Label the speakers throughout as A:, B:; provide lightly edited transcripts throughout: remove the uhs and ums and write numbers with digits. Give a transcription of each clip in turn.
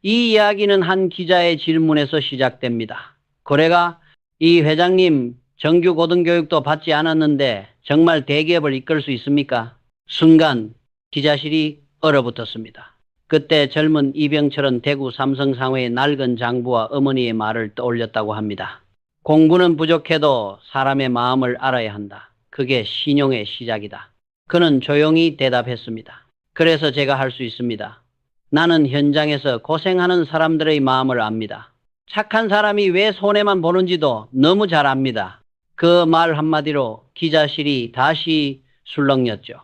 A: 이 이야기는 한 기자의 질문에서 시작됩니다. 고래가 이 회장님 정규 고등교육도 받지 않았는데 정말 대기업을 이끌 수 있습니까? 순간 기자실이 얼어붙었습니다. 그때 젊은 이병철은 대구 삼성상회의 낡은 장부와 어머니의 말을 떠올렸다고 합니다. 공부는 부족해도 사람의 마음을 알아야 한다. 그게 신용의 시작이다. 그는 조용히 대답했습니다. 그래서 제가 할 수 있습니다. 나는 현장에서 고생하는 사람들의 마음을 압니다. 착한 사람이 왜 손해만 보는지도 너무 잘 압니다. 그 말 한마디로 기자실이 다시 술렁였죠.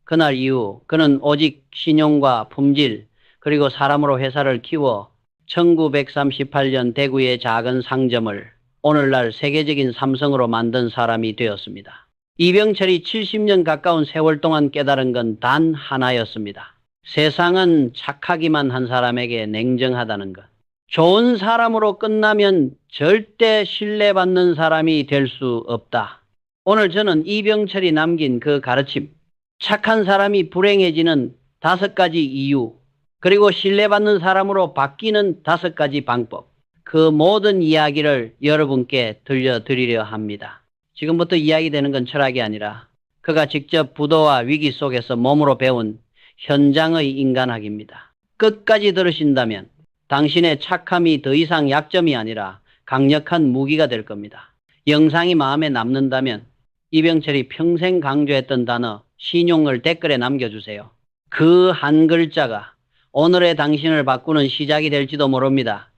A: 그날 이후 그는 오직 신용과 품질 그리고 사람으로 회사를 키워 1938년 대구의 작은 상점을 오늘날 세계적인 삼성으로 만든 사람이 되었습니다. 이병철이 70년 가까운 세월 동안 깨달은 건 단 하나였습니다. 세상은 착하기만 한 사람에게 냉정하다는 것. 좋은 사람으로 끝나면 절대 신뢰받는 사람이 될 수 없다. 오늘 저는 이병철이 남긴 그 가르침, 착한 사람이 불행해지는 5가지 이유, 그리고 신뢰받는 사람으로 바뀌는 5가지 방법, 그 모든 이야기를 여러분께 들려드리려 합니다. 지금부터 이야기되는 건 철학이 아니라 그가 직접 부도와 위기 속에서 몸으로 배운 현장의 인간학입니다. 끝까지 들으신다면 당신의 착함이 더 이상 약점이 아니라 강력한 무기가 될 겁니다. 영상이 마음에 남는다면 이병철이 평생 강조했던 단어 신용을 댓글에 남겨주세요. 그 한 글자가 오늘의 당신을 바꾸는 시작이 될지도 모릅니다.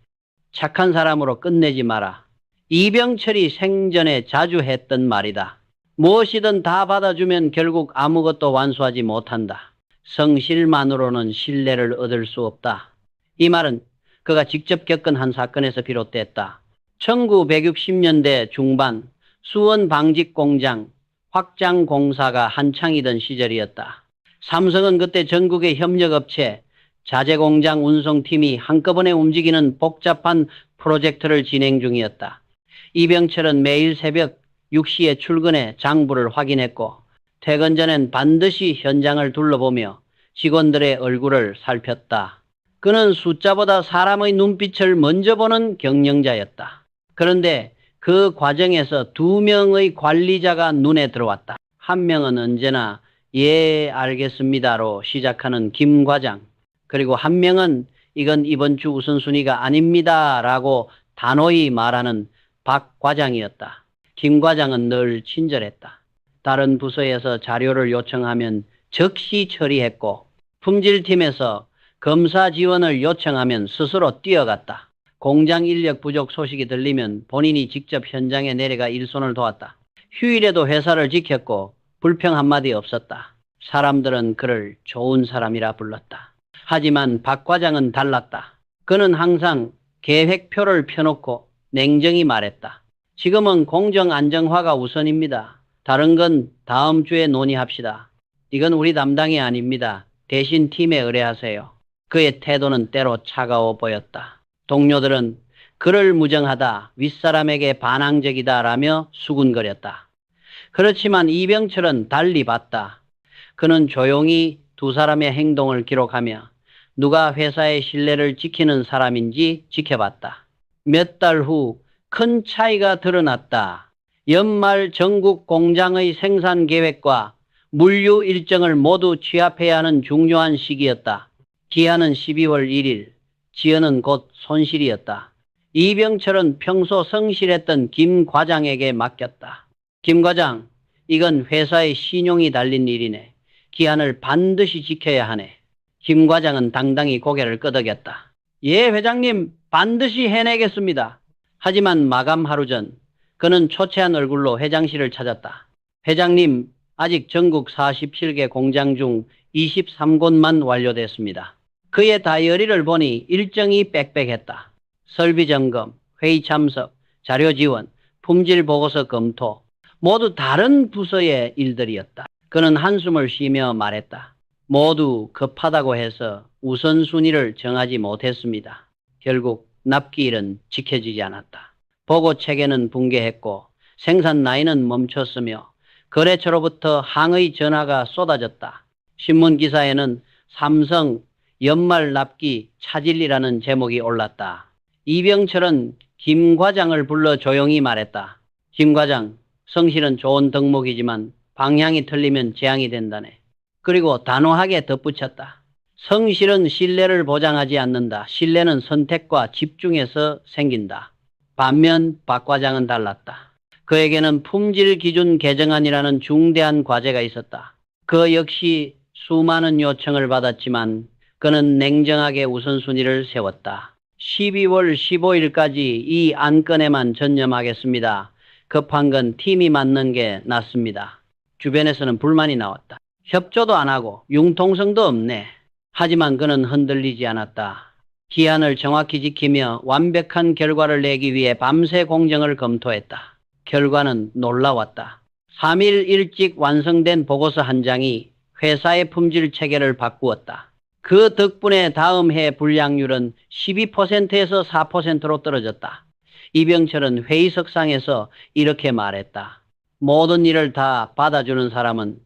A: 착한 사람으로 끝내지 마라. 이병철이 생전에 자주 했던 말이다. 무엇이든 다 받아주면 결국 아무것도 완수하지 못한다. 성실만으로는 신뢰를 얻을 수 없다. 이 말은 그가 직접 겪은 한 사건에서 비롯됐다. 1960년대 중반 수원 방직 공장 확장 공사가 한창이던 시절이었다. 삼성은 그때 전국의 협력업체, 자재공장 운송팀이 한꺼번에 움직이는 복잡한 프로젝트를 진행 중이었다. 이병철은 매일 새벽 6시에 출근해 장부를 확인했고 퇴근 전엔 반드시 현장을 둘러보며 직원들의 얼굴을 살폈다. 그는 숫자보다 사람의 눈빛을 먼저 보는 경영자였다. 그런데 그 과정에서 2명의 관리자가 눈에 들어왔다. 한 명은 언제나 예 알겠습니다로 시작하는 김 과장, 그리고 한 명은 이건 이번 주 우선순위가 아닙니다 라고 단호히 말하는 박 과장이었다. 김 과장은 늘 친절했다. 다른 부서에서 자료를 요청하면 즉시 처리했고 품질팀에서 검사 지원을 요청하면 스스로 뛰어갔다. 공장 인력 부족 소식이 들리면 본인이 직접 현장에 내려가 일손을 도왔다. 휴일에도 회사를 지켰고 불평 한마디 없었다. 사람들은 그를 좋은 사람이라 불렀다. 하지만 박 과장은 달랐다. 그는 항상 계획표를 펴놓고 냉정히 말했다. 지금은 공정 안정화가 우선입니다. 다른 건 다음 주에 논의합시다. 이건 우리 담당이 아닙니다. 대신 팀에 의뢰하세요. 그의 태도는 때로 차가워 보였다. 동료들은 그를 무정하다, 윗사람에게 반항적이다라며 수군거렸다. 그렇지만 이병철은 달리 봤다. 그는 조용히 2사람의 행동을 기록하며 누가 회사의 신뢰를 지키는 사람인지 지켜봤다. 몇 달 후 큰 차이가 드러났다. 연말 전국 공장의 생산 계획과 물류 일정을 모두 취합해야 하는 중요한 시기였다. 기한은 12월 1일, 지연은 곧 손실이었다. 이병철은 평소 성실했던 김 과장에게 맡겼다. 김 과장, 이건 회사의 신용이 달린 일이네. 기한을 반드시 지켜야 하네. 김 과장은 당당히 고개를 끄덕였다. 예, 회장님, 반드시 해내겠습니다. 하지만 마감 하루 전 그는 초췌한 얼굴로 회장실을 찾았다. 회장님, 아직 전국 47개 공장 중 23곳만 완료됐습니다. 그의 다이어리를 보니 일정이 빽빽했다. 설비 점검, 회의 참석, 자료 지원, 품질 보고서 검토, 모두 다른 부서의 일들이었다. 그는 한숨을 쉬며 말했다. 모두 급하다고 해서 우선순위를 정하지 못했습니다. 결국 납기일은 지켜지지 않았다. 보고 체계는 붕괴했고 생산 라인은 멈췄으며 거래처로부터 항의 전화가 쏟아졌다. 신문 기사에는 삼성 연말 납기 차질이라는 제목이 올랐다. 이병철은 김 과장을 불러 조용히 말했다. 김 과장, 성실은 좋은 덕목이지만 방향이 틀리면 재앙이 된다네. 그리고 단호하게 덧붙였다. 성실은 신뢰를 보장하지 않는다. 신뢰는 선택과 집중에서 생긴다. 반면 박 과장은 달랐다. 그에게는 품질 기준 개정안이라는 중대한 과제가 있었다. 그 역시 수많은 요청을 받았지만 그는 냉정하게 우선순위를 세웠다. 12월 15일까지 이 안건에만 전념하겠습니다. 급한 건 팀이 맞는 게 낫습니다. 주변에서는 불만이 나왔다. 협조도 안 하고 융통성도 없네. 하지만 그는 흔들리지 않았다. 기한을 정확히 지키며 완벽한 결과를 내기 위해 밤새 공정을 검토했다. 결과는 놀라웠다. 3일 일찍 완성된 보고서 한 장이 회사의 품질 체계를 바꾸었다. 그 덕분에 다음 해 불량률은 12%에서 4%로 떨어졌다. 이병철은 회의석상에서 이렇게 말했다. 모든 일을 다 받아주는 사람은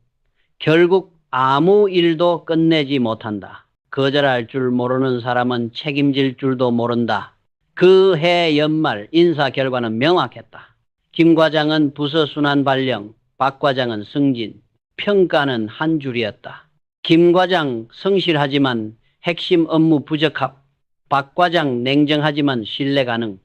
A: 결국 아무 일도 끝내지 못한다. 거절할 줄 모르는 사람은 책임질 줄도 모른다. 그 해 연말 인사 결과는 명확했다. 김 과장은 부서 순환 발령, 박 과장은 승진, 평가는 한 줄이었다. 김 과장 성실하지만 핵심 업무 부적합, 박 과장 냉정하지만 신뢰 가능.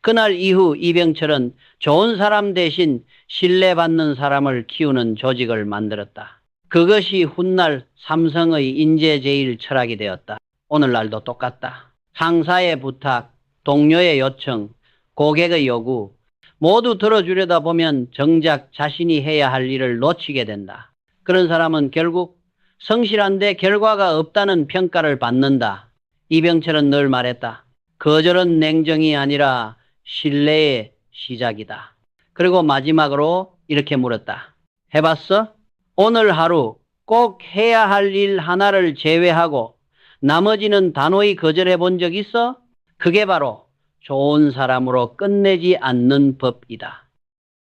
A: 그날 이후 이병철은 좋은 사람 대신 신뢰받는 사람을 키우는 조직을 만들었다. 그것이 훗날 삼성의 인재제일 철학이 되었다. 오늘날도 똑같다. 상사의 부탁, 동료의 요청, 고객의 요구 모두 들어주려다 보면 정작 자신이 해야 할 일을 놓치게 된다. 그런 사람은 결국 성실한데 결과가 없다는 평가를 받는다. 이병철은 늘 말했다. 거절은 냉정이 아니라 신뢰의 시작이다. 그리고 마지막으로 이렇게 물었다. 해봤어? 오늘 하루 꼭 해야 할 일 하나를 제외하고 나머지는 단호히 거절해 본 적 있어? 그게 바로 좋은 사람으로 끝내지 않는 법이다.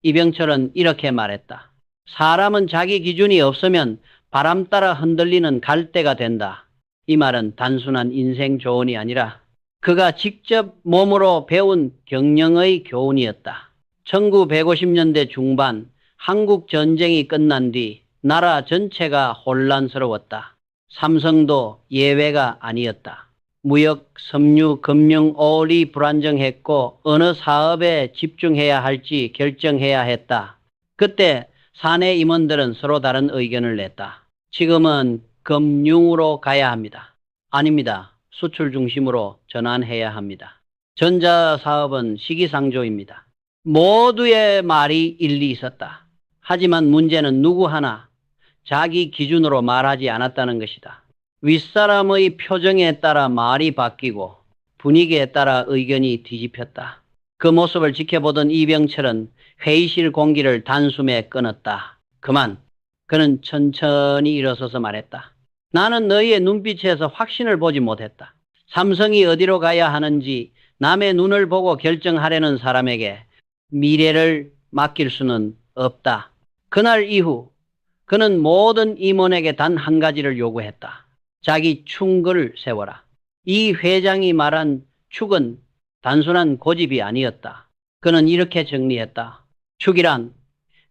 A: 이병철은 이렇게 말했다. 사람은 자기 기준이 없으면 바람 따라 흔들리는 갈대가 된다. 이 말은 단순한 인생 조언이 아니라 그가 직접 몸으로 배운 경영의 교훈이었다. 1950년대 중반 한국 전쟁이 끝난 뒤 나라 전체가 혼란스러웠다. 삼성도 예외가 아니었다. 무역, 섬유, 금융, 올이 불안정했고 어느 사업에 집중해야 할지 결정해야 했다. 그때 사내 임원들은 서로 다른 의견을 냈다. 지금은 금융으로 가야 합니다. 아닙니다. 수출 중심으로 전환해야 합니다. 전자사업은 시기상조입니다. 모두의 말이 일리 있었다. 하지만 문제는 누구 하나 자기 기준으로 말하지 않았다는 것이다. 윗사람의 표정에 따라 말이 바뀌고 분위기에 따라 의견이 뒤집혔다. 그 모습을 지켜보던 이병철은 회의실 공기를 단숨에 끊었다. 그만. 그는 천천히 일어서서 말했다. 나는 너희의 눈빛에서 확신을 보지 못했다. 삼성이 어디로 가야 하는지 남의 눈을 보고 결정하려는 사람에게 미래를 맡길 수는 없다. 그날 이후 그는 모든 임원에게 단 한 가지를 요구했다. 자기 충고를 세워라. 이 회장이 말한 축은 단순한 고집이 아니었다. 그는 이렇게 정리했다. 축이란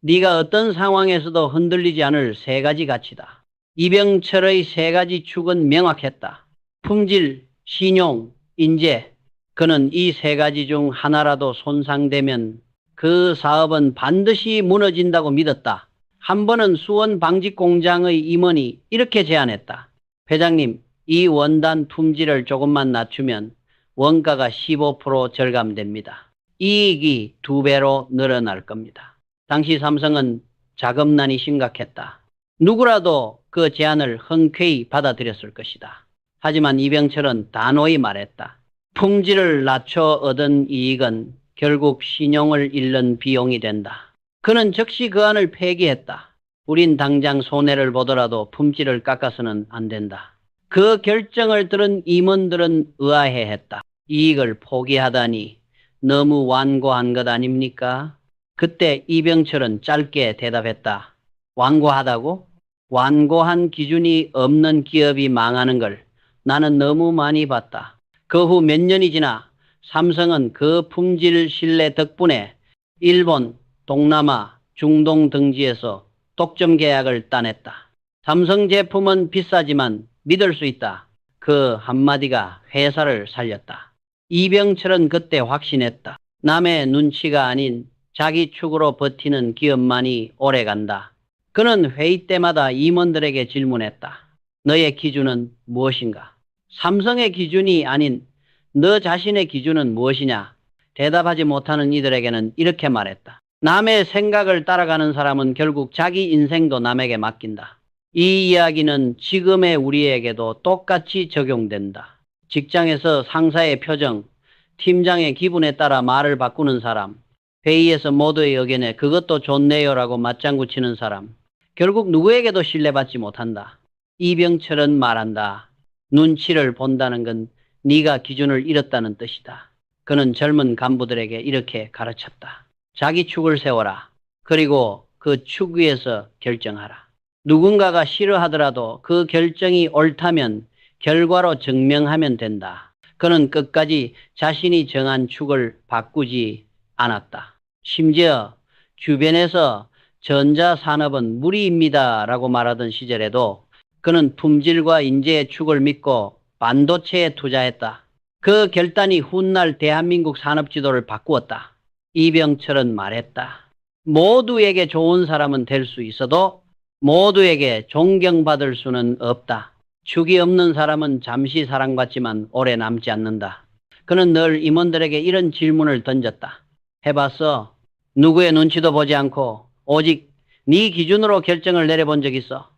A: 네가 어떤 상황에서도 흔들리지 않을 세 가지 가치다. 이병철의 세 가지 축은 명확했다. 품질, 신용, 인재. 그는 이 세 가지 중 하나라도 손상되면 그 사업은 반드시 무너진다고 믿었다. 한 번은 수원 방직 공장의 임원이 이렇게 제안했다. 회장님, 이 원단 품질을 조금만 낮추면 원가가 15% 절감됩니다. 이익이 2배로 늘어날 겁니다. 당시 삼성은 자금난이 심각했다. 누구라도 그 제안을 흔쾌히 받아들였을 것이다. 하지만 이병철은 단호히 말했다. 품질을 낮춰 얻은 이익은 결국 신용을 잃는 비용이 된다. 그는 즉시 그 안을 폐기했다. 우린 당장 손해를 보더라도 품질을 깎아서는 안 된다. 그 결정을 들은 임원들은 의아해했다. 이익을 포기하다니 너무 완고한 것 아닙니까? 그때 이병철은 짧게 대답했다. 완고하다고? 완고한 기준이 없는 기업이 망하는 걸 나는 너무 많이 봤다. 그 후 몇 년이 지나 삼성은 그 품질 신뢰 덕분에 일본, 동남아, 중동 등지에서 독점 계약을 따냈다. 삼성 제품은 비싸지만 믿을 수 있다. 그 한마디가 회사를 살렸다. 이병철은 그때 확신했다. 남의 눈치가 아닌 자기 축으로 버티는 기업만이 오래간다. 그는 회의 때마다 임원들에게 질문했다. 너의 기준은 무엇인가? 삼성의 기준이 아닌 너 자신의 기준은 무엇이냐? 대답하지 못하는 이들에게는 이렇게 말했다. 남의 생각을 따라가는 사람은 결국 자기 인생도 남에게 맡긴다. 이 이야기는 지금의 우리에게도 똑같이 적용된다. 직장에서 상사의 표정, 팀장의 기분에 따라 말을 바꾸는 사람, 회의에서 모두의 의견에 그것도 좋네요라고 맞장구 치는 사람, 결국 누구에게도 신뢰받지 못한다. 이병철은 말한다. 눈치를 본다는 건 네가 기준을 잃었다는 뜻이다. 그는 젊은 간부들에게 이렇게 가르쳤다. 자기 축을 세워라. 그리고 그 축 위에서 결정하라. 누군가가 싫어하더라도 그 결정이 옳다면 결과로 증명하면 된다. 그는 끝까지 자신이 정한 축을 바꾸지 않았다. 심지어 주변에서 전자산업은 무리입니다라고 말하던 시절에도 그는 품질과 인재의 축을 믿고 반도체에 투자했다. 그 결단이 훗날 대한민국 산업 지도를 바꾸었다. 이병철은 말했다. 모두에게 좋은 사람은 될 수 있어도 모두에게 존경받을 수는 없다. 축이 없는 사람은 잠시 사랑받지만 오래 남지 않는다. 그는 늘 임원들에게 이런 질문을 던졌다. 해봤어? 누구의 눈치도 보지 않고 오직 네 기준으로 결정을 내려본 적 있어?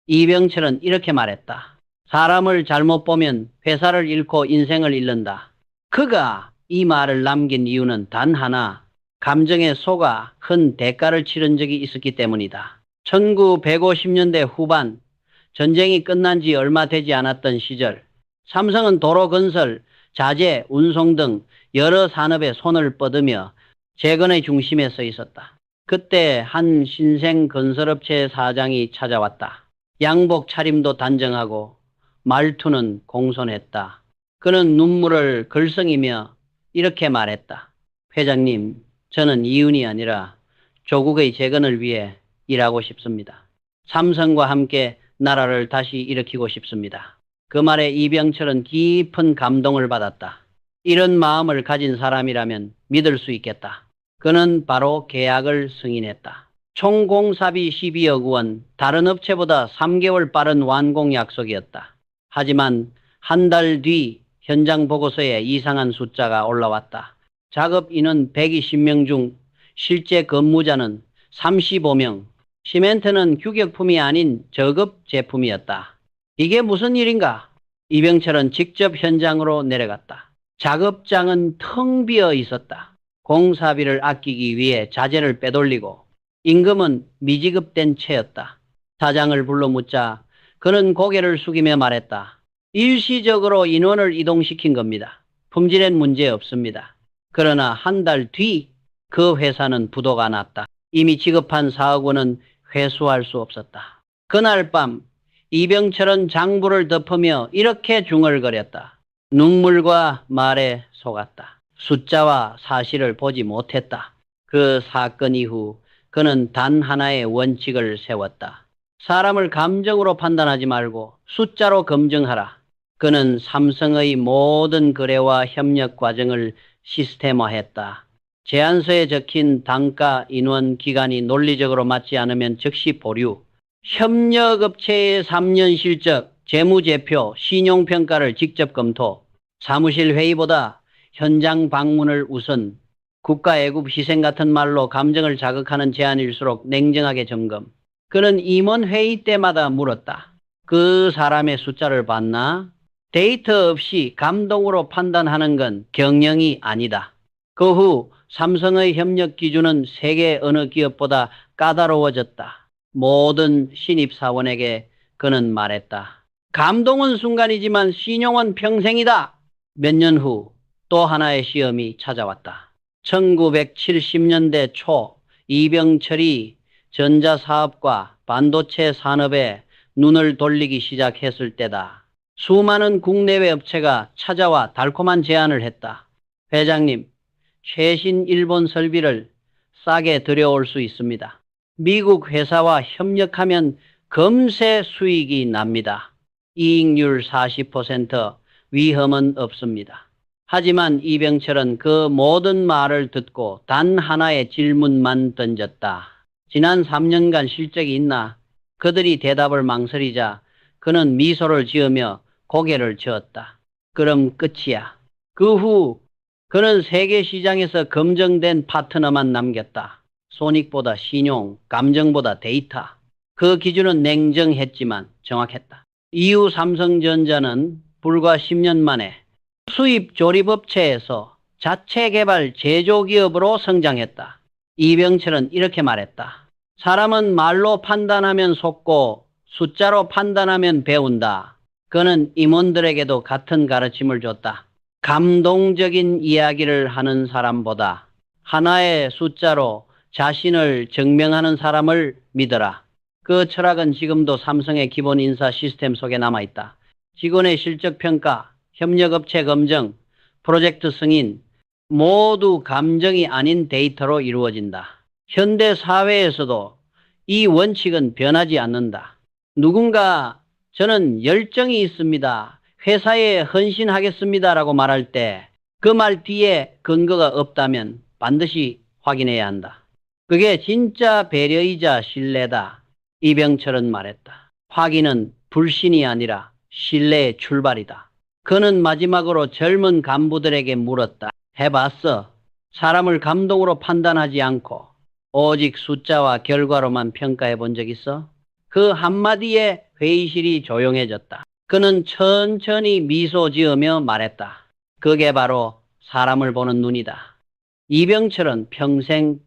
A: 이병철은 이렇게 말했다. 사람을 잘못 보면 회사를 잃고 인생을 잃는다. 그가 이 말을 남긴 이유는 단 하나, 감정에 속아 큰 대가를 치른 적이 있었기 때문이다. 1950년대 후반, 전쟁이 끝난 지 얼마 되지 않았던 시절, 삼성은 도로 건설, 자재, 운송 등 여러 산업에 손을 뻗으며 재건의 중심에 서 있었다. 그때 한 신생 건설업체 사장이 찾아왔다. 양복 차림도 단정하고 말투는 공손했다. 그는 눈물을 글썽이며 이렇게 말했다. 회장님, 저는 이윤이 아니라 조국의 재건을 위해 일하고 싶습니다. 삼성과 함께 나라를 다시 일으키고 싶습니다. 그 말에 이병철은 깊은 감동을 받았다. 이런 마음을 가진 사람이라면 믿을 수 있겠다. 그는 바로 계약을 승인했다. 총 공사비 12억 원, 다른 업체보다 3개월 빠른 완공 약속이었다. 하지만 한 달 뒤 현장 보고서에 이상한 숫자가 올라왔다. 작업 인원 120명 중 실제 근무자는 35명, 시멘트는 규격품이 아닌 저급 제품이었다. 이게 무슨 일인가? 이병철은 직접 현장으로 내려갔다. 작업장은 텅 비어 있었다. 공사비를 아끼기 위해 자재를 빼돌리고 임금은 미지급된 채였다. 사장을 불러 묻자 그는 고개를 숙이며 말했다. 일시적으로 인원을 이동시킨 겁니다. 품질엔 문제 없습니다. 그러나 한 달 뒤 그 회사는 부도가 났다. 이미 지급한 4억 원은 회수할 수 없었다. 그날 밤 이병철은 장부를 덮으며 이렇게 중얼거렸다. 눈물과 말에 속았다. 숫자와 사실을 보지 못했다. 그 사건 이후 그는 단 하나의 원칙을 세웠다. 사람을 감정으로 판단하지 말고 숫자로 검증하라. 그는 삼성의 모든 거래와 협력 과정을 시스템화했다. 제안서에 적힌 단가, 인원, 기간이 논리적으로 맞지 않으면 즉시 보류. 협력업체의 3년 실적, 재무제표, 신용평가를 직접 검토. 사무실 회의보다 현장 방문을 우선. 국가애국 희생 같은 말로 감정을 자극하는 제안일수록 냉정하게 점검. 그는 임원 회의 때마다 물었다. 그 사람의 숫자를 봤나? 데이터 없이 감동으로 판단하는 건 경영이 아니다. 그 후 삼성의 협력 기준은 세계 어느 기업보다 까다로워졌다. 모든 신입사원에게 그는 말했다. 감동은 순간이지만 신용은 평생이다. 몇 년 후 또 하나의 시험이 찾아왔다. 1970년대 초 이병철이 전자사업과 반도체 산업에 눈을 돌리기 시작했을 때다. 수많은 국내외 업체가 찾아와 달콤한 제안을 했다. 회장님, 최신 일본 설비를 싸게 들여올 수 있습니다. 미국 회사와 협력하면 금세 수익이 납니다. 이익률 40%, 위험은 없습니다. 하지만 이병철은 그 모든 말을 듣고 단 하나의 질문만 던졌다. 지난 3년간 실적이 있나? 그들이 대답을 망설이자 그는 미소를 지으며 고개를 저었다. 그럼 끝이야. 그 후 그는 세계 시장에서 검증된 파트너만 남겼다. 손익보다 신용, 감정보다 데이터. 그 기준은 냉정했지만 정확했다. 이후 삼성전자는 불과 10년 만에 수입 조립업체에서 자체 개발 제조기업으로 성장했다. 이병철은 이렇게 말했다. 사람은 말로 판단하면 속고 숫자로 판단하면 배운다. 그는 임원들에게도 같은 가르침을 줬다. 감동적인 이야기를 하는 사람보다 하나의 숫자로 자신을 증명하는 사람을 믿어라. 그 철학은 지금도 삼성의 기본 인사 시스템 속에 남아있다. 직원의 실적 평가, 협력업체 검증, 프로젝트 승인 모두 감정이 아닌 데이터로 이루어진다. 현대 사회에서도 이 원칙은 변하지 않는다. 누군가 저는 열정이 있습니다. 회사에 헌신하겠습니다라고 말할 때 그 말 뒤에 근거가 없다면 반드시 확인해야 한다. 그게 진짜 배려이자 신뢰다. 이병철은 말했다. 확인은 불신이 아니라 신뢰의 출발이다. 그는 마지막으로 젊은 간부들에게 물었다. 해봤어. 사람을 감동으로 판단하지 않고 오직 숫자와 결과로만 평가해 본 적 있어? 그 한마디에 회의실이 조용해졌다. 그는 천천히 미소 지으며 말했다. 그게 바로 사람을 보는 눈이다. 이병철은 평생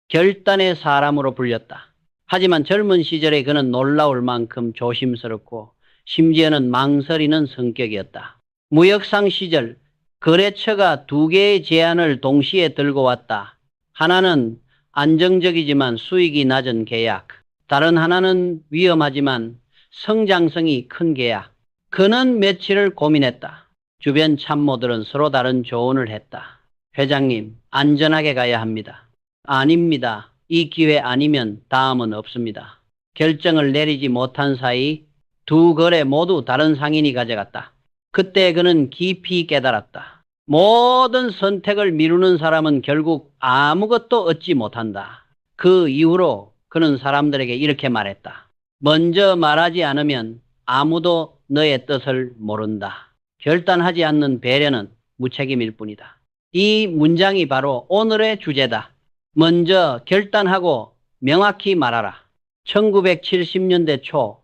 A: 결단의 사람으로 불렸다. 하지만 젊은 시절에 그는 놀라울 만큼 조심스럽고 심지어는 망설이는 성격이었다. 무역상 시절 거래처가 두 개의 제안을 동시에 들고 왔다. 하나는 안정적이지만 수익이 낮은 계약, 다른 하나는 위험하지만 성장성이 큰 계약. 그는 며칠을 고민했다. 주변 참모들은 서로 다른 조언을 했다. 회장님, 안전하게 가야 합니다. 아닙니다. 이 기회 아니면 다음은 없습니다. 결정을 내리지 못한 사이 두 거래 모두 다른 상인이 가져갔다. 그때 그는 깊이 깨달았다. 모든 선택을 미루는 사람은 결국 아무것도 얻지 못한다. 그 이후로 그는 사람들에게 이렇게 말했다. 먼저 말하지 않으면 아무도 너의 뜻을 모른다. 결단하지 않는 배려는 무책임일 뿐이다. 이 문장이 바로 오늘의 주제다. 먼저 결단하고 명확히 말하라. 1970년대 초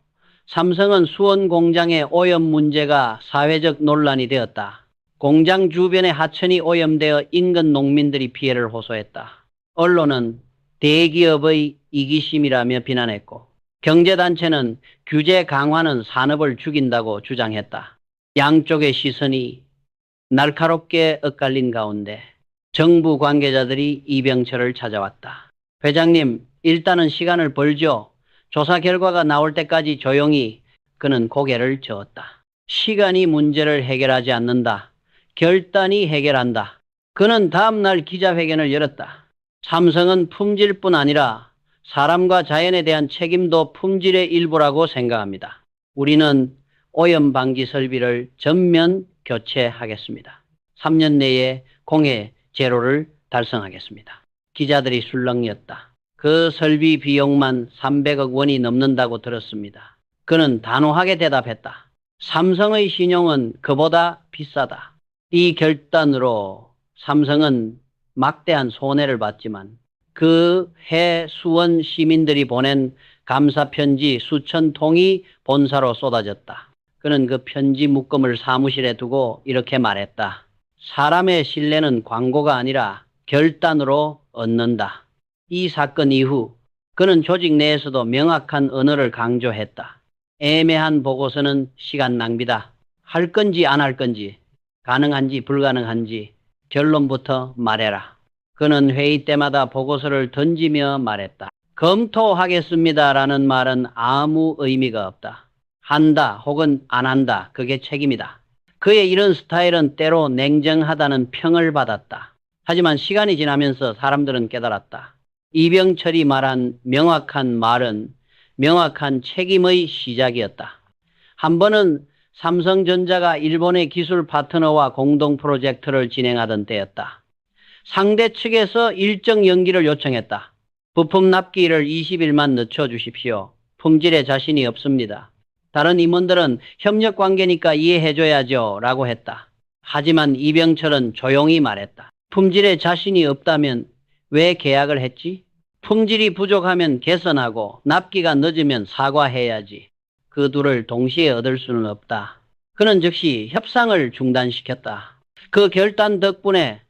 A: 삼성은 수원 공장의 오염 문제가 사회적 논란이 되었다. 공장 주변의 하천이 오염되어 인근 농민들이 피해를 호소했다. 언론은 대기업의 이기심이라며 비난했고 경제단체는 규제 강화는 산업을 죽인다고 주장했다. 양쪽의 시선이 날카롭게 엇갈린 가운데 정부 관계자들이 이병철을 찾아왔다. 회장님, 일단은 시간을 벌죠. 조사 결과가 나올 때까지 조용히. 그는 고개를 저었다. 시간이 문제를 해결하지 않는다. 결단이 해결한다. 그는 다음날 기자회견을 열었다. 삼성은 품질뿐 아니라 사람과 자연에 대한 책임도 품질의 일부라고 생각합니다. 우리는 오염 방지 설비를 전면 교체하겠습니다. 3년 내에 공해 제로를 달성하겠습니다. 기자들이 술렁였다. 그 설비 비용만 300억 원이 넘는다고 들었습니다. 그는 단호하게 대답했다. 삼성의 신용은 그보다 비싸다. 이 결단으로 삼성은 막대한 손해를 봤지만 그 해 수원 시민들이 보낸 감사 편지 수천 통이 본사로 쏟아졌다. 그는 그 편지 묶음을 사무실에 두고 이렇게 말했다. 사람의 신뢰는 광고가 아니라 결단으로 얻는다. 이 사건 이후 그는 조직 내에서도 명확한 언어를 강조했다. 애매한 보고서는 시간 낭비다. 할 건지 안 할 건지, 가능한지 불가능한지 결론부터 말해라. 그는 회의 때마다 보고서를 던지며 말했다. 검토하겠습니다라는 말은 아무 의미가 없다. 한다 혹은 안 한다. 그게 책임이다. 그의 이런 스타일은 때로 냉정하다는 평을 받았다. 하지만 시간이 지나면서 사람들은 깨달았다. 이병철이 말한 명확한 말은 명확한 책임의 시작이었다. 한 번은 삼성전자가 일본의 기술 파트너와 공동 프로젝트를 진행하던 때였다. 상대 측에서 일정 연기를 요청했다. 부품 납기를 20일만 늦춰주십시오. 품질에 자신이 없습니다. 다른 임원들은 협력 관계니까 이해해줘야죠 라고 했다. 하지만 이병철은 조용히 말했다. 품질에 자신이 없다면 왜 계약을 했지? 품질이 부족하면 개선하고 납기가 늦으면 사과해야지. 그 둘을 동시에 얻을 수는 없다. 그는 즉시 협상을 중단시켰다. 그 결단 덕분에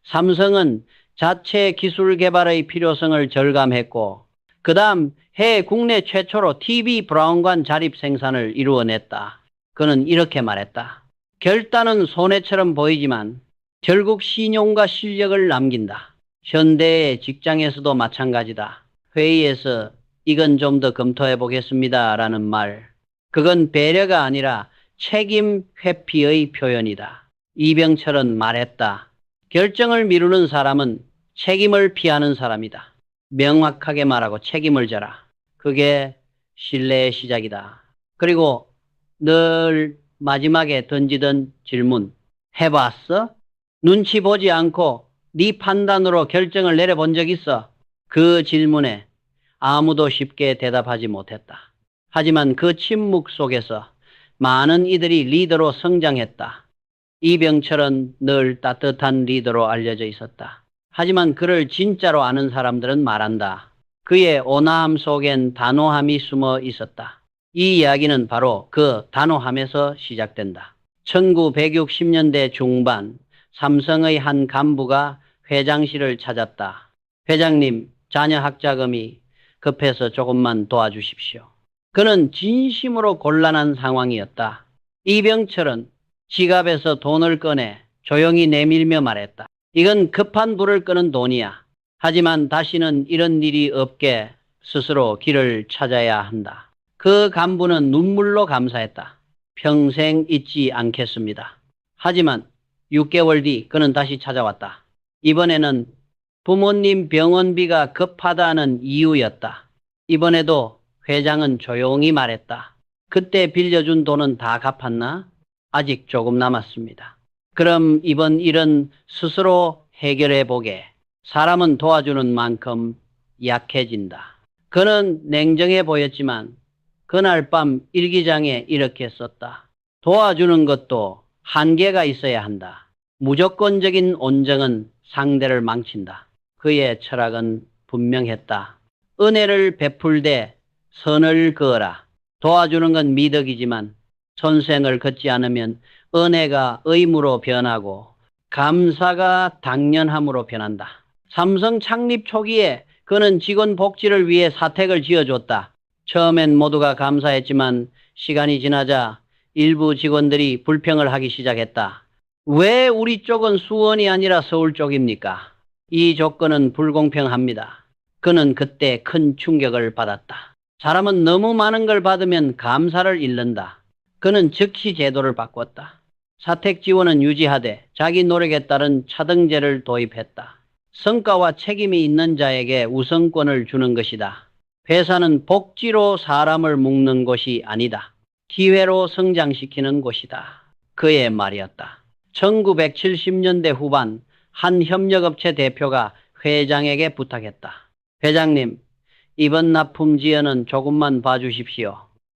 A: 삼성은 자체 기술 개발의 필요성을 절감했고 그 다음 해외 국내 최초로 TV 브라운관 자립 생산을 이루어냈다. 그는 이렇게 말했다. 결단은 손해처럼 보이지만 결국 신용과 실력을 남긴다. 현대의 직장에서도 마찬가지다. 회의에서 이건 좀 더 검토해 보겠습니다 라는 말. 그건 배려가 아니라 책임 회피의 표현이다. 이병철은 말했다. 결정을 미루는 사람은 책임을 피하는 사람이다. 명확하게 말하고 책임을 져라. 그게 신뢰의 시작이다. 그리고 늘 마지막에 던지던 질문. 해봤어? 눈치 보지 않고 네 판단으로 결정을 내려본 적 있어? 그 질문에 아무도 쉽게 대답하지 못했다. 하지만 그 침묵 속에서 많은 이들이 리더로 성장했다. 이병철은 늘 따뜻한 리더로 알려져 있었다. 하지만 그를 진짜로 아는 사람들은 말한다. 그의 온화함 속엔 단호함이 숨어 있었다. 이 이야기는 바로 그 단호함에서 시작된다. 1960년대 중반 삼성의 한 간부가 회장실을 찾았다. 회장님, 자녀 학자금이 급해서 조금만 도와주십시오. 그는 진심으로 곤란한 상황이었다. 이병철은 지갑에서 돈을 꺼내 조용히 내밀며 말했다. 이건 급한 불을 끄는 돈이야. 하지만 다시는 이런 일이 없게 스스로 길을 찾아야 한다. 그 간부는 눈물로 감사했다. 평생 잊지 않겠습니다. 하지만 6개월 뒤 그는 다시 찾아왔다. 이번에는 부모님 병원비가 급하다는 이유였다. 이번에도 회장은 조용히 말했다. 그때 빌려준 돈은 다 갚았나? 아직 조금 남았습니다. 그럼 이번 일은 스스로 해결해 보게. 사람은 도와주는 만큼 약해진다. 그는 냉정해 보였지만 그날 밤 일기장에 이렇게 썼다. 도와주는 것도 한계가 있어야 한다. 무조건적인 온정은 상대를 망친다. 그의 철학은 분명했다. 은혜를 베풀되 선을 그어라. 도와주는 건 미덕이지만 선생을 걷지 않으면 은혜가 의무로 변하고 감사가 당연함으로 변한다. 삼성 창립 초기에 그는 직원 복지를 위해 사택을 지어줬다. 처음엔 모두가 감사했지만 시간이 지나자 일부 직원들이 불평을 하기 시작했다. 왜 우리 쪽은 수원이 아니라 서울 쪽입니까? 이 조건은 불공평합니다. 그는 그때 큰 충격을 받았다. 사람은 너무 많은 걸 받으면 감사를 잃는다. 그는 즉시 제도를 바꿨다. 사택 지원은 유지하되 자기 노력에 따른 차등제를 도입했다. 성과와 책임이 있는 자에게 우선권을 주는 것이다. 회사는 복지로 사람을 묶는 곳이 아니다. 기회로 성장시키는 곳이다. 그의 말이었다. 1970년대 후반 한 협력업체 대표가 회장에게 부탁했다. 회장님, 이번 납품 지연은 조금만 봐주십시오.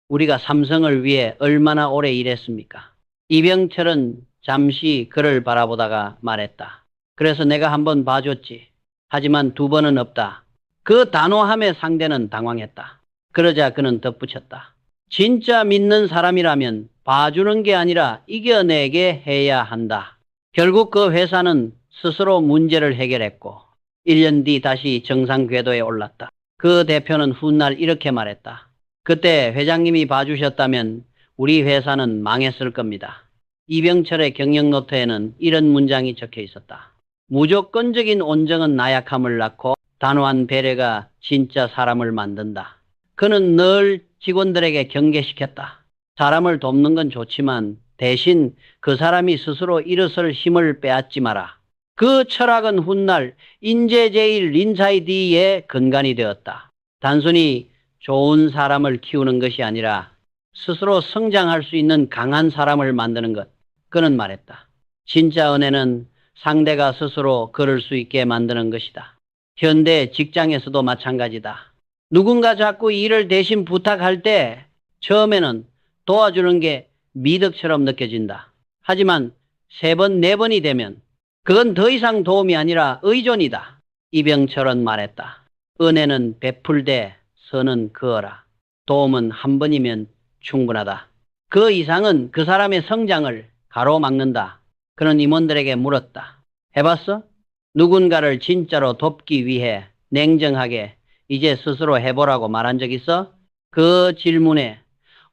A: 우리가 삼성을 위해 얼마나 오래 일했습니까? 이병철은 잠시 그를 바라보다가 말했다. 그래서 내가 한번 봐줬지. 하지만 두 번은 없다. 그 단호함의 상대는 당황했다. 그러자 그는 덧붙였다. 진짜 믿는 사람이라면 봐주는 게 아니라 이겨내게 해야 한다. 결국 그 회사는 스스로 문제를 해결했고 1년 뒤 다시 정상 궤도에 올랐다. 그 대표는 훗날 이렇게 말했다. 그때 회장님이 봐주셨다면 우리 회사는 망했을 겁니다. 이병철의 경영 노트에는 이런 문장이 적혀 있었다. 무조건적인 온정은 나약함을 낳고 단호한 배려가 진짜 사람을 만든다. 그는 늘 직원들에게 경계시켰다. 사람을 돕는 건 좋지만 대신 그 사람이 스스로 일어설 힘을 빼앗지 마라. 그 철학은 훗날 인재제일 린사이디의 근간이 되었다. 단순히 좋은 사람을 키우는 것이 아니라 스스로 성장할 수 있는 강한 사람을 만드는 것. 그는 말했다. 진짜 은혜는 상대가 스스로 걸을 수 있게 만드는 것이다. 현대 직장에서도 마찬가지다. 누군가 자꾸 일을 대신 부탁할 때 처음에는 도와주는 게 미덕처럼 느껴진다. 하지만 3번, 4번이 되면 그건 더 이상 도움이 아니라 의존이다. 이병철은 말했다. 은혜는 베풀되 선은 그어라. 도움은 한 번이면 충분하다. 그 이상은 그 사람의 성장을 가로막는다. 그는 임원들에게 물었다. 해봤어? 누군가를 진짜로 돕기 위해 냉정하게 이제 스스로 해보라고 말한 적 있어? 그 질문에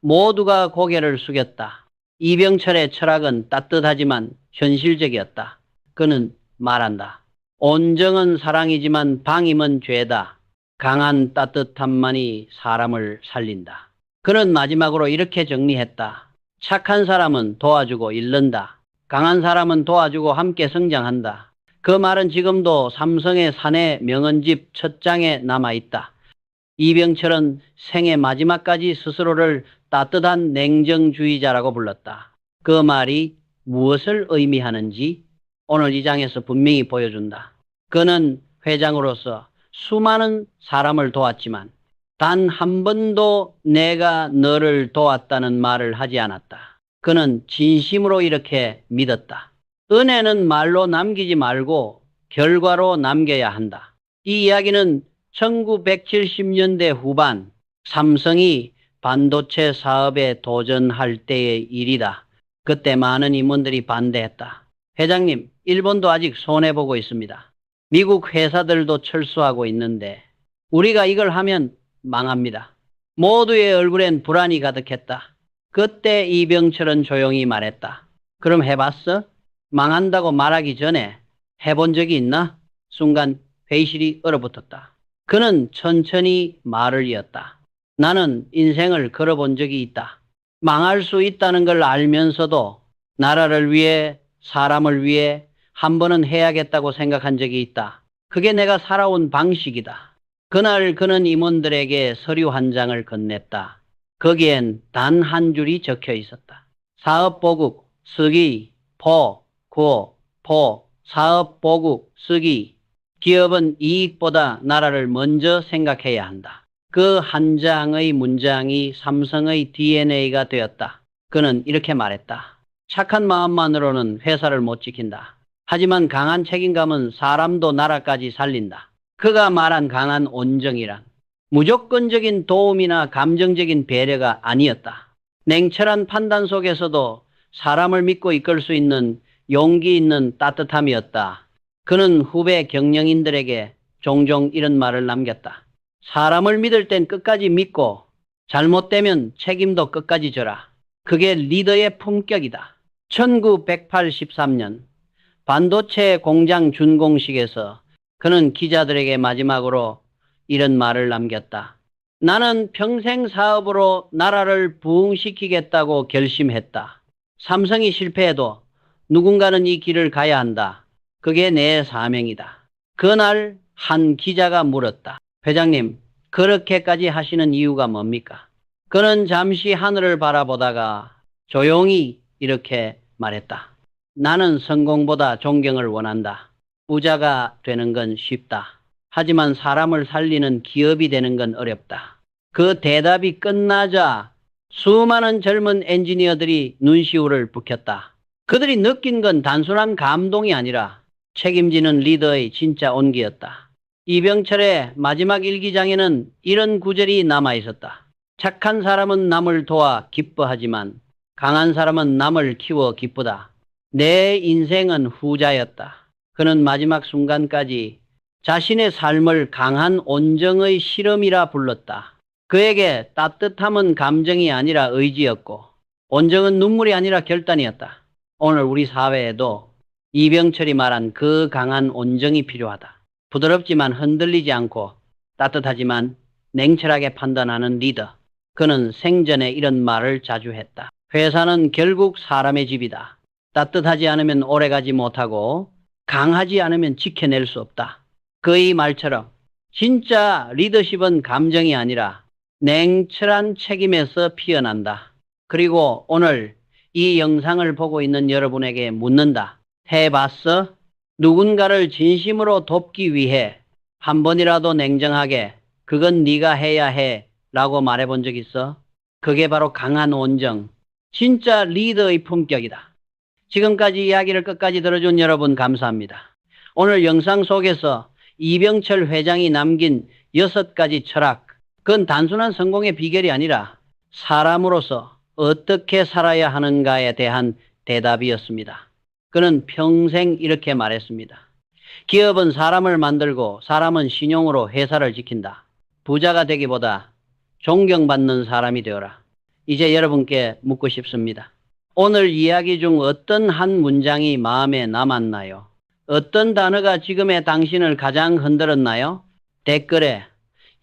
A: 모두가 고개를 숙였다. 이병철의 철학은 따뜻하지만 현실적이었다. 그는 말한다. 온정은 사랑이지만 방임은 죄다. 강한 따뜻함만이 사람을 살린다. 그는 마지막으로 이렇게 정리했다. 착한 사람은 도와주고 잃는다. 강한 사람은 도와주고 함께 성장한다. 그 말은 지금도 삼성의 사내 명언집 첫 장에 남아있다. 이병철은 생애 마지막까지 스스로를 따뜻한 냉정주의자라고 불렀다. 그 말이 무엇을 의미하는지 오늘 이 장에서 분명히 보여준다. 그는 회장으로서 수많은 사람을 도왔지만 단 한 번도 내가 너를 도왔다는 말을 하지 않았다. 그는 진심으로 이렇게 믿었다. 은혜는 말로 남기지 말고 결과로 남겨야 한다. 이 이야기는 1970년대 후반 삼성이 반도체 사업에 도전할 때의 일이다. 그때 많은 임원들이 반대했다. 회장님, 일본도 아직 손해보고 있습니다. 미국 회사들도 철수하고 있는데 우리가 이걸 하면 망합니다. 모두의 얼굴엔 불안이 가득했다. 그때 이병철은 조용히 말했다. 그럼 해봤어? 망한다고 말하기 전에 해본 적이 있나? 순간 회의실이 얼어붙었다. 그는 천천히 말을 이었다. 나는 인생을 걸어본 적이 있다. 망할 수 있다는 걸 알면서도 나라를 위해 사람을 위해 한 번은 해야겠다고 생각한 적이 있다. 그게 내가 살아온 방식이다. 그날 그는 임원들에게 서류 한 장을 건넸다. 거기엔 단 한 줄이 적혀 있었다. 사업보국, 쓰기, 포, 사업보국, 쓰기. 기업은 이익보다 나라를 먼저 생각해야 한다. 그 한 장의 문장이 삼성의 DNA가 되었다. 그는 이렇게 말했다. 착한 마음만으로는 회사를 못 지킨다. 하지만 강한 책임감은 사람도 나라까지 살린다. 그가 말한 강한 온정이란 무조건적인 도움이나 감정적인 배려가 아니었다. 냉철한 판단 속에서도 사람을 믿고 이끌 수 있는 용기 있는 따뜻함이었다. 그는 후배 경영인들에게 종종 이런 말을 남겼다. 사람을 믿을 땐 끝까지 믿고 잘못되면 책임도 끝까지 져라. 그게 리더의 품격이다. 1983년 반도체 공장 준공식에서 그는 기자들에게 마지막으로 이런 말을 남겼다. 나는 평생 사업으로 나라를 부흥시키겠다고 결심했다. 삼성이 실패해도 누군가는 이 길을 가야 한다. 그게 내 사명이다. 그날 한 기자가 물었다. 회장님, 그렇게까지 하시는 이유가 뭡니까? 그는 잠시 하늘을 바라보다가 조용히 이렇게 말했다. 나는 성공보다 존경을 원한다. 부자가 되는 건 쉽다. 하지만 사람을 살리는 기업이 되는 건 어렵다. 그 대답이 끝나자 수많은 젊은 엔지니어들이 눈시울을 붉혔다. 그들이 느낀 건 단순한 감동이 아니라 책임지는 리더의 진짜 온기였다. 이병철의 마지막 일기장에는 이런 구절이 남아 있었다. 착한 사람은 남을 도와 기뻐하지만 강한 사람은 남을 키워 기쁘다. 내 인생은 후자였다. 그는 마지막 순간까지 자신의 삶을 강한 온정의 실험이라 불렀다. 그에게 따뜻함은 감정이 아니라 의지였고 온정은 눈물이 아니라 결단이었다. 오늘 우리 사회에도 이병철이 말한 그 강한 온정이 필요하다. 부드럽지만 흔들리지 않고 따뜻하지만 냉철하게 판단하는 리더. 그는 생전에 이런 말을 자주 했다. 회사는 결국 사람의 집이다. 따뜻하지 않으면 오래가지 못하고 강하지 않으면 지켜낼 수 없다. 그의 말처럼 진짜 리더십은 감정이 아니라 냉철한 책임에서 피어난다. 그리고 오늘 이 영상을 보고 있는 여러분에게 묻는다. 해봤어? 누군가를 진심으로 돕기 위해 한 번이라도 냉정하게 그건 네가 해야 해 라고 말해본 적 있어? 그게 바로 강한 온정, 진짜 리더의 품격이다. 지금까지 이야기를 끝까지 들어준 여러분 감사합니다. 오늘 영상 속에서 이병철 회장이 남긴 6가지 철학, 그건 단순한 성공의 비결이 아니라 사람으로서 어떻게 살아야 하는가에 대한 대답이었습니다. 그는 평생 이렇게 말했습니다. 기업은 사람을 만들고 사람은 신용으로 회사를 지킨다. 부자가 되기보다 존경받는 사람이 되어라. 이제 여러분께 묻고 싶습니다. 오늘 이야기 중 어떤 한 문장이 마음에 남았나요? 어떤 단어가 지금의 당신을 가장 흔들었나요? 댓글에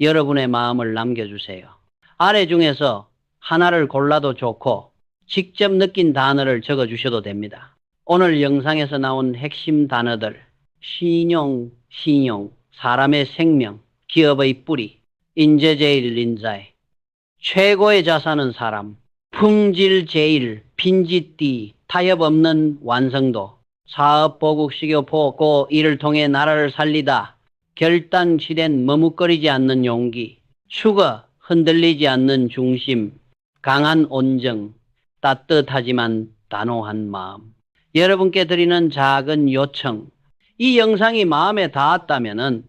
A: 여러분의 마음을 남겨주세요. 아래 중에서 하나를 골라도 좋고 직접 느낀 단어를 적어주셔도 됩니다. 오늘 영상에서 나온 핵심 단어들, 신용, 사람의 생명, 기업의 뿌리, 인재제일 인자이, 최고의 자산은 사람, 품질제일, 빈짓띠, 타협 없는 완성도, 사업 보국 식교 보고 이를 통해 나라를 살리다, 결단치된 머뭇거리지 않는 용기, 추거, 흔들리지 않는 중심, 강한 온정, 따뜻하지만 단호한 마음. 여러분께 드리는 작은 요청, 이 영상이 마음에 닿았다면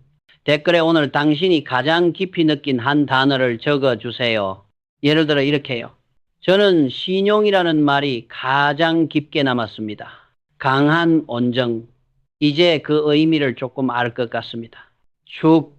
A: 댓글에 오늘 당신이 가장 깊이 느낀 한 단어를 적어주세요. 예를 들어 이렇게요. 저는 신용이라는 말이 가장 깊게 남았습니다. 강한 온정, 이제 그 의미를 조금 알 것 같습니다. 쭉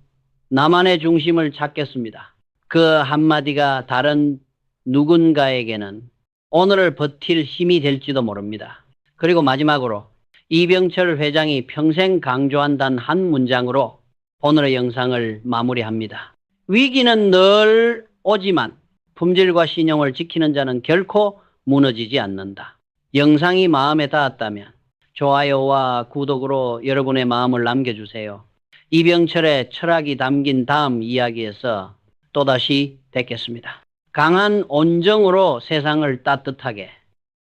A: 나만의 중심을 찾겠습니다. 그 한마디가 다른 누군가에게는 오늘을 버틸 힘이 될지도 모릅니다. 그리고 마지막으로 이병철 회장이 평생 강조한다는 한 문장으로 오늘의 영상을 마무리합니다. 위기는 늘 오지만 품질과 신용을 지키는 자는 결코 무너지지 않는다. 영상이 마음에 닿았다면 좋아요와 구독으로 여러분의 마음을 남겨주세요. 이병철의 철학이 담긴 다음 이야기에서 또다시 뵙겠습니다. 강한 온정으로 세상을 따뜻하게